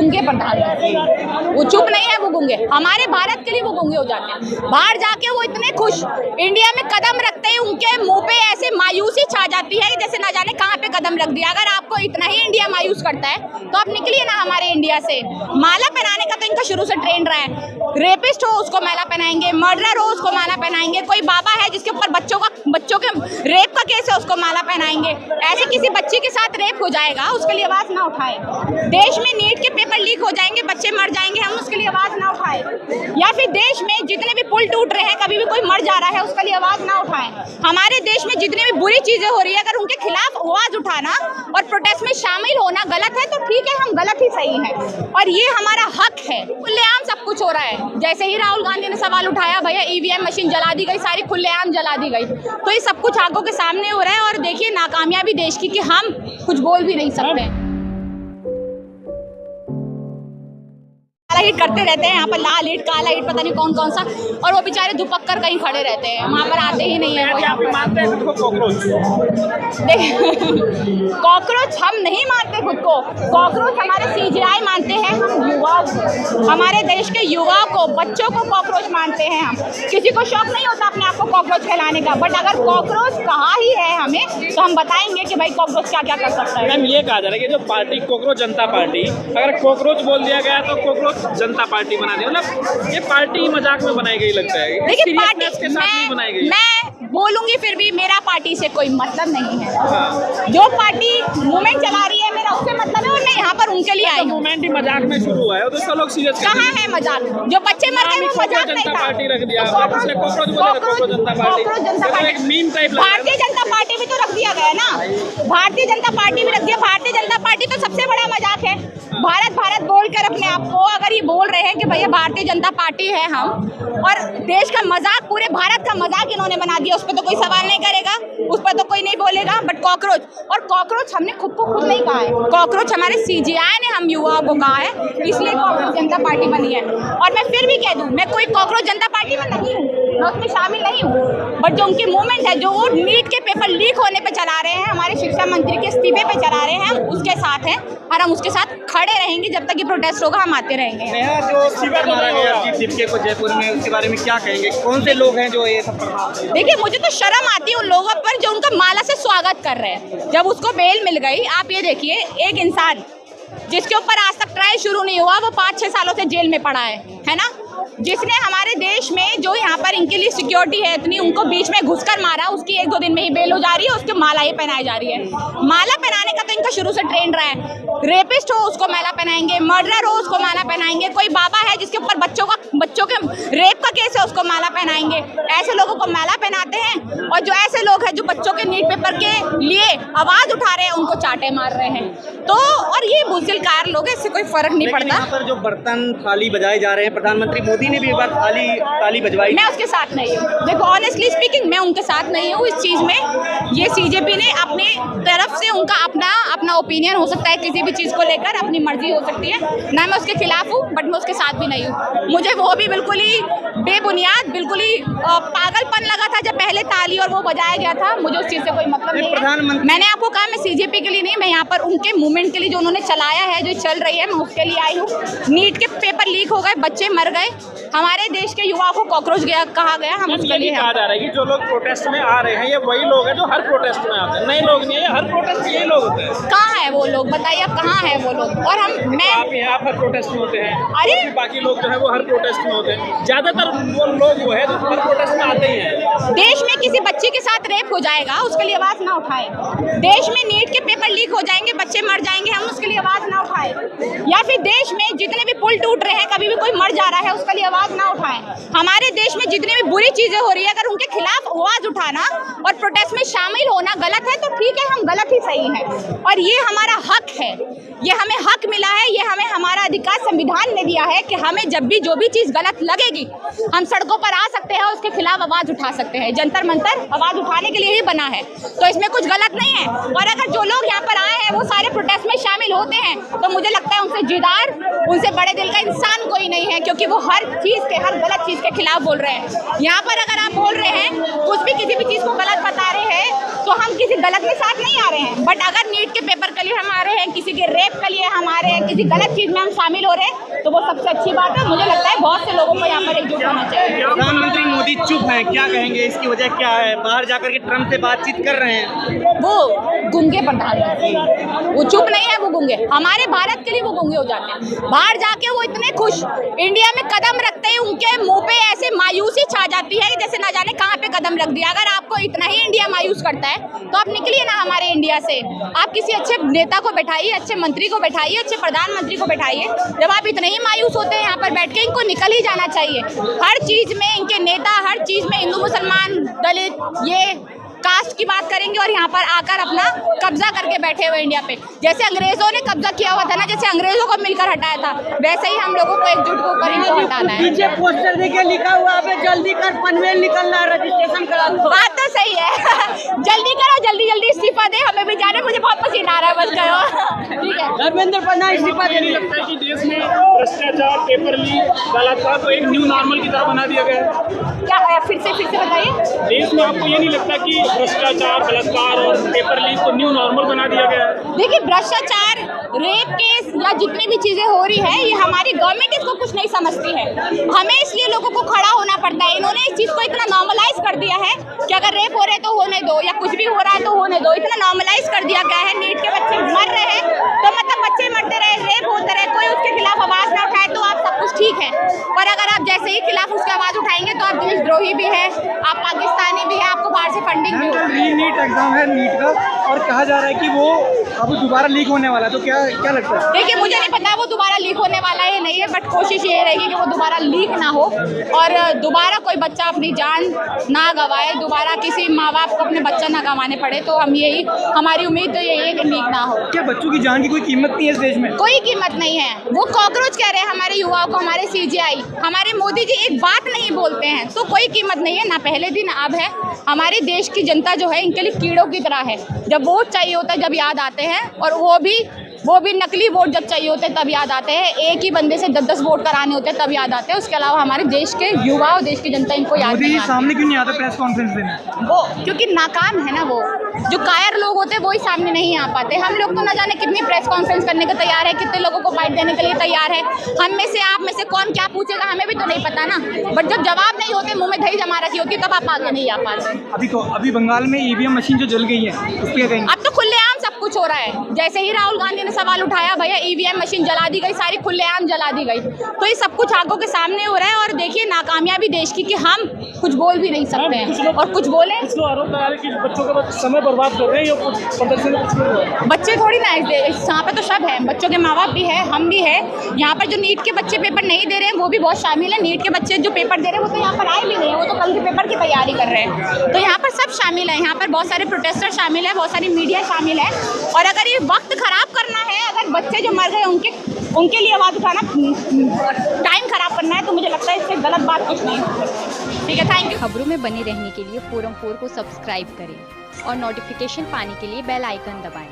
गूंगे प्रधानमंत्री, वो चुप नहीं है, वो गूंगे। हमारे भारत के लिए वो गूंगे हो जाते हैं। बाहर जाके वो इतने खुश, इंडिया में कदम रखते ही उनके मुंह पे ऐसे मायूसी छा जाती है जैसे ना जाने कहाँ पे कदम रख दिया। अगर आपको इतना ही इंडिया मायूस करता है तो आप निकलिए ना हमारे इंडिया से। माला पहनाने का तो इनका शुरू से ट्रेंड रहा है। रेपिस्ट हो उसको माला पहनाएंगे, मर्डरर हो उसको माला पहनाएंगे, कोई बाबा है जिसके ऊपर बच्चों के रेप का केस है उसको माला पहनाएंगे। ऐसे किसी बच्ची के साथ रेप हो जाएगा उसके लिए आवाज ना उठाए। देश में नीट के पेपर लीक हो जाएंगे, बच्चे मर जाएंगे, हम उसके लिए आवाज ना उठाए। या फिर देश में जितने भी पुल टूट रहे हैं, कभी भी कोई मर जा रहा है, उसके लिए आवाज ना उठाएं। हमारे देश में जितनी भी बुरी चीजें हो रही है, अगर उनके खिलाफ आवाज उठाना और प्रोटेस्ट में शामिल होना गलत है तो ठीक है, हम गलत ही सही है और ये हमारा हक है। खुलेआम सब कुछ हो रहा है। जैसे ही राहुल गांधी ने सवाल उठाया, भैया ईवीएम मशीन जला दी गई, सारी खुलेआम जला दी गई, तो ये सब कुछ आंखों के सामने हो रहा है। और देखिए नाकामयाबी देश की कि हम कुछ बोल भी नहीं सकते। हिट करते रहते हैं यहाँ पर, लाल हिट काला हिट पता नहीं कौन कौन सा, और वो बेचारे दुपक कर कहीं खड़े रहते हैं, वहाँ पर आते ही नहीं है। कॉकरोच हम नहीं मानते खुद को, कॉकरोच हमारे सीजीआई मानते हैं। हम युवा, हमारे देश के युवा को, बच्चों को कॉकरोच मानते हैं हम। किसी को शौक नहीं होता अपने आप को कॉकरोच कहलाने का, बट अगर कॉकरोच कहा ही है हमें तो हम बताएंगे कि भाई कॉकरोच क्या क्या कर सकता है। मैम ये कहा जा रहा है कि जो पार्टी कॉकरोच जनता पार्टी, अगर कॉकरोच बोल दिया गया तो कॉकरोच जनता पार्टी बना दी, मतलब ये पार्टी मजाक में बनाई गई लगता है। देखिए पार्टी के साथ नहीं बनाई गई। मैं बोलूंगी फिर भी मेरा पार्टी से कोई मतलब नहीं है। हाँ। जो पार्टी मूवमेंट चला रही है मेरा उससे मतलब है, और मैं यहाँ पर उनके लिए आई हूँ। मूवमेंट ही मजाक में शुरू हुआ है तो लोग सीरियस कहाँ है मजाक? जो बच्चे मर गए वो मजाक नहीं था। पार्टी रख दिया, कॉकरोच जनता party, meme type. Bharatiya Janata party भी तो रख दिया गया ना, भारतीय जनता पार्टी भी रख दिया। भारतीय जनता पार्टी तो सबसे बड़ा मजाक है। भारत भारत बोलकर अपने आप को अगर ये बोल रहे हैं कि भैया भारतीय जनता पार्टी है हम, और देश का मजाक, पूरे भारत का मजाक इन्होंने बना दिया, उस पर तो कोई सवाल नहीं करेगा, उस पर तो कोई नहीं बोलेगा। बट कॉकरोच, और कॉकरोच हमने खुद को खुद नहीं कहा है, कॉकरोच हमारे सीजीआई ने हम युवाओं को कहा है, इसलिए कॉकरोच जनता पार्टी बनी है। और मैं फिर भी कह दूं, मैं कोई कॉकरोच जनता पार्टी में नहीं हूँ, मैं उसमें शामिल नहीं हूँ, बट जो उनकी मूवमेंट है, जो वो नीट के पेपर लीक होने पे चला रहे हैं, हमारे शिक्षा मंत्री के इस्तीफे पे चला रहे हैं, हम उसके साथ हैं और हम उसके साथ खड़े रहेंगे जब तक ये प्रोटेस्ट होगा, हम आते रहेंगे। जो शिविर मारा गया दीपके को जयपुर में, उसके बारे में क्या कहेंगे? कौन से लोग हैं जो ये सब कर रहे हैं? देखिए मुझे तो शर्म आती है उन लोगों पर जो उनका माला से स्वागत कर रहे हैं। जब उसको बेल मिल गई, आप ये देखिए, एक इंसान जिसके ऊपर आज तक ट्रायल शुरू नहीं हुआ, वो 5-6 सालों से जेल में पड़ा है ना, जिसने हमारे देश में जो यहाँ पर इनके लिए सिक्योरिटी है इतनी, उनको बीच में घुसकर मारा, उसकी 1-2 दिन में ही बेल हो जा रही है, उसको माला ही पहनाई जा रही है। माला पहनाने का तो इनका शुरू से ट्रेंड रहा है। रेपिस्ट हो उसको माला पहनाएंगे, मर्डरर हो उसको माला पहनाएंगे, कोई बाबा है जिसके ऊपर बच्चों के रेप का केस है उसको माला पहनाएंगे। ऐसे लोगों को माला पहनाते हैं, और जो ऐसे लोग हैं जो बच्चों के नीट पेपर के लिए आवाज उठा रहे हैं उनको चाटे मार रहे हैं। तो और ये बुज़दिलकार लोग हैं, इससे कोई फर्क नहीं पड़ता। यहाँ पर जो बर्तन थाली बजाए जा रहे हैं, प्रधानमंत्री मोदी ने भी एक बार ताली बजवाई। मैं उसके साथ नहीं हूँ, देखो ऑनेस्टली स्पीकिंग मैं उनके साथ नहीं हूँ इस चीज़ में। ये सीजेपी ने अपने तरफ से उनका अपना ओपिनियन हो सकता है, किसी भी चीज़ को लेकर अपनी मर्जी हो सकती है, ना मैं उसके खिलाफ हूँ, बट मैं उसके साथ भी नहीं हूँ। मुझे वो भी बिल्कुल ही बेबुनियाद, बिल्कुल ही पागलपन लगा था जब पहले ताली और वो बजाया गया था। मुझे उस चीज़ से कोई मतलब नहीं है। मैंने आपको कहा मैं सीजेपी के लिए नहीं, मैं यहाँ पर उनके मूवमेंट के लिए जो उन्होंने चलाया है, जो चल रही है, मैं उसके लिए आई हूँ। नीट के पेपर लीक हो गए, बच्चे मर गए, हमारे देश के युवा को कॉकरोच कहा गया, हम उसके लिए कहा जा रहा है कि जो लोग प्रोटेस्ट में आ रहे हैं ये वही लोग हैं जो हर प्रोटेस्ट में आते हैं, नए लोग नहीं है, हर प्रोटेस्ट में यही लोग होते हैं। कहाँ है वो लोग, बताइए आप, कहाँ है वो लोग? और आप हर प्रोटेस्ट में होते हैं, अरे बाकी लोग जो है वो हर प्रोटेस्ट में होते हैं, ज्यादातर वो लोग वो है जो हर प्रोटेस्ट में आते ही हैं। देश में किसी बच्चे के साथ रेप हो जाएगा, उसके लिए आवाज ना उठाए। देश में नीट के पेपर लीक हो जाएंगे, बच्चे मर जाएंगे, हम उसके लिए आवाज ना उठाए। या फिर देश में जितने भी पुल टूट रहे हैं, कभी भी कोई मर जा रहा है, उसके लिए आवाज ना उठाएं। हमारे देश में जितनी भी बुरी चीजें हो रही है, अगर उनके खिलाफ आवाज उठाना और प्रोटेस्ट में शामिल होना गलत है तो ठीक है, हम गलत ही सही है और ये हमारा हक है, ये हमें हक मिला है, ये हमें हमारा अधिकार संविधान ने दिया है कि हमें जब भी जो भी चीज गलत लगेगी हम सड़कों पर आ सकते हैं, उसके खिलाफ आवाज उठा सकते हैं। जंतर मंतर आवाज उठाने के लिए ही बना है, तो इसमें कुछ गलत नहीं है। और अगर जो लोग यहाँ पर आए हैं वो सारे प्रोटेस्ट में शामिल होते हैं तो मुझे लगता है उनसे जिदार उनसे बड़े दिल का इंसान कोई नहीं है, क्योंकि वो हर गलत चीज़ के खिलाफ बोल रहे हैं। यहाँ पर अगर आप बोल रहे हैं कुछ भी किसी भी चीज़ को गलत बता रहे हैं तो हम किसी गलत के साथ नहीं आ रहे हैं, बट अगर नीट के पेपर के लिए हम आ रहे हैं, किसी के रेप के लिए हम आ रहे हैं, किसी गलत चीज़ में हम शामिल हो रहे हैं, तो वो सबसे अच्छी बात है। मुझे लगता है बहुत से लोगों को यहाँ पर एकजुट होना चाहिए। प्रधानमंत्री मोदी चुप हैं, क्या कहेंगे? इसकी वजह क्या है? बाहर जाकर के ट्रम्प से बातचीत कर रहे हैं। वो गूंगे प्रधानमंत्री, वो चुप नहीं है, वो गूंगे। हमारे भारत के लिए वो गूंगे हो जाते हैं। बाहर जाके वो इतने खुश, इंडिया में कदम रखते ही उनके मुंह पे ऐसे मायूसी छा जाती है जैसे ना जाने कहाँ पे कदम रख दिया। अगर आपको इतना ही इंडिया मायूस करता है तो आप निकलिए ना हमारे इंडिया से। आप किसी अच्छे नेता को बैठाइए, अच्छे मंत्री को बैठाइए, अच्छे प्रधानमंत्री को बैठाइए। जब आप इतने ही मायूस होते हैं यहाँ पर बैठ के, इनको निकल ही जाना चाहिए। हर चीज में इनके नेता, हर चीज में हिंदू मुसलमान दलित ये कास्ट की बात करेंगे और यहाँ पर आकर अपना कब्जा करके बैठे हुए इंडिया पे। जैसे अंग्रेजों ने कब्जा किया हुआ था ना, जैसे अंग्रेजों को मिलकर हटाया था, वैसे ही हम लोगों को एकजुट होकर इनको हटाना है। पीछे पोस्टर देखे लिखा हुआ है जल्दी कर, पनवेल निकलना है, रजिस्ट्रेशन करा दो। बात तो सही है जल्दी करो, जल्दी जल्दी इस्तीफा दे, हमें भी जाने, मुझे बहुत पसीना आ रहा है, बस करो। ठीक है, धर्मेंद्र प्रधान इस्तीफा नहीं लगता है कि देश में भ्रष्टाचार, पेपर लीक, बलात्कार को एक न्यू नॉर्मल की तरह बना दिया गया है? क्या फिर से बताइए। देश में आपको ये नहीं लगता कि भ्रष्टाचार, बलात्कार और पेपर लीक को न्यू नॉर्मल बना दिया गया है? देखिए, भ्रष्टाचार, रेप केस या जितनी भी चीजें हो रही है, ये हमारी गवर्नमेंट इसको कुछ नहीं समझती है। हमें इसलिए लोगों को खड़ा होना पड़ता है। इन्होंने इस चीज को इतना नॉर्मलाइज कर दिया है कि अगर रेप हो रहे तो होने दो, या कुछ भी हो रहा है तो होने दो। इतना नॉर्मलाइज कर दिया गया है। नीट के बच्चे मर रहे हैं तो मतलब बच्चे मरते रहे, रेप होते रहे, कोई उसके खिलाफ आवाज ना उठाए तो आप सब कुछ ठीक है। पर अगर आप जैसे ही खिलाफ उसकी आवाज उठाएंगे तो आप देशद्रोही भी है, आप पाकिस्तानी भी है, आपको बाहर से फंडिंग भी होती है। नीट एग्जाम है नीट का, और कहा जा रहा है कि वो अब दोबारा लीक होने वाला है, तो क्या लगता है? देखिए, मुझे नहीं पता वो दोबारा लीक होने वाला है नहीं है, बट कोशिश ये रहेगी कि वो दोबारा लीक ना हो और दोबारा कोई बच्चा अपनी जान ना गंवाए, दोबारा किसी माँ बाप को अपने बच्चा ना गंवाने पड़े। तो हमारी उम्मीद तो यही है कि लीक ना हो। क्या बच्चों की जान की कोई कीमत नहीं है इस देश में? कोई कीमत नहीं है। वो कॉकरोच कह रहे हैं हमारे युवाओं को, हमारे CGI, हमारे मोदी जी एक बात नहीं बोलते हैं तो कोई कीमत नहीं है। ना पहले दिन अब है। हमारे देश की जनता जो है इनके लिए कीड़ों की तरह है। जब वोट चाहिए होता है जब याद आते हैं, और वो भी नकली वोट जब चाहिए होते हैं तब याद आते हैं। एक ही बंदे से 10-10 वोट कराने होते हैं तब याद आते हैं। उसके अलावा हमारे देश के युवा और देश की जनता इनको याद नहीं आती। सामने क्यों नहीं आता प्रेस कॉन्फ्रेंस देने? वो क्योंकि नाकाम है ना। वो जो कायर लोग होते हैं वही सामने नहीं आ पाते। हम लोग तो न जाने कितनी प्रेस कॉन्फ्रेंस करने को तैयार है, कितने लोगों को बाइट देने के लिए तैयार है। हम में से, आप में से कौन क्या पूछेगा हमें भी तो नहीं पता ना। बट जब जवाब नहीं होते, मुँह में दही जमा रखी होती, तब आप आगे नहीं आ पाते। अभी बंगाल में EVM मशीन जो जल गई है, उस पर क्या कहेंगे? अब तो खुलेआम सब कुछ हो रहा है। जैसे ही राहुल गांधी ने सवाल उठाया, भैया EVM मशीन जला दी गई, सारी खुलेआम जला दी गई, तो ये सब कुछ आंखों के सामने हो रहा है। और देखिए, नाकामयाबी देश की कि हम कुछ बोल भी नहीं सकते हैं, और कुछ बोले आरोप लगा रहे कि बच्चों का समय बर्बाद कर रहे हैं। बच्चे थोड़ी ना यहाँ पे तो सब है, बच्चों के माँ बाप भी है, हम भी है। यहाँ पर जो नीट के बच्चे पेपर नहीं दे रहे हैं वो भी बहुत शामिल है। नीट के बच्चे जो पेपर दे रहे हैं वो तो यहाँ पर आए भी नहीं है, वो तो कल के पेपर की तैयारी कर रहे हैं। तो यहाँ पर सब शामिल है। यहाँ पर बहुत सारे प्रोटेस्टर शामिल है, बहुत सारी मीडिया शामिल है। और अगर ये वक्त खराब करना है, अगर बच्चे जो मर गए उनके लिए आवाज़ उठाना, टाइम खराब करना है, तो मुझे लगता है इससे गलत बात कुछ नहीं है। ठीक है, थैंक यू। खबरों में बने रहने के लिए फोरम 4 को सब्सक्राइब करें और नोटिफिकेशन पाने के लिए बेल आइकन दबाएं।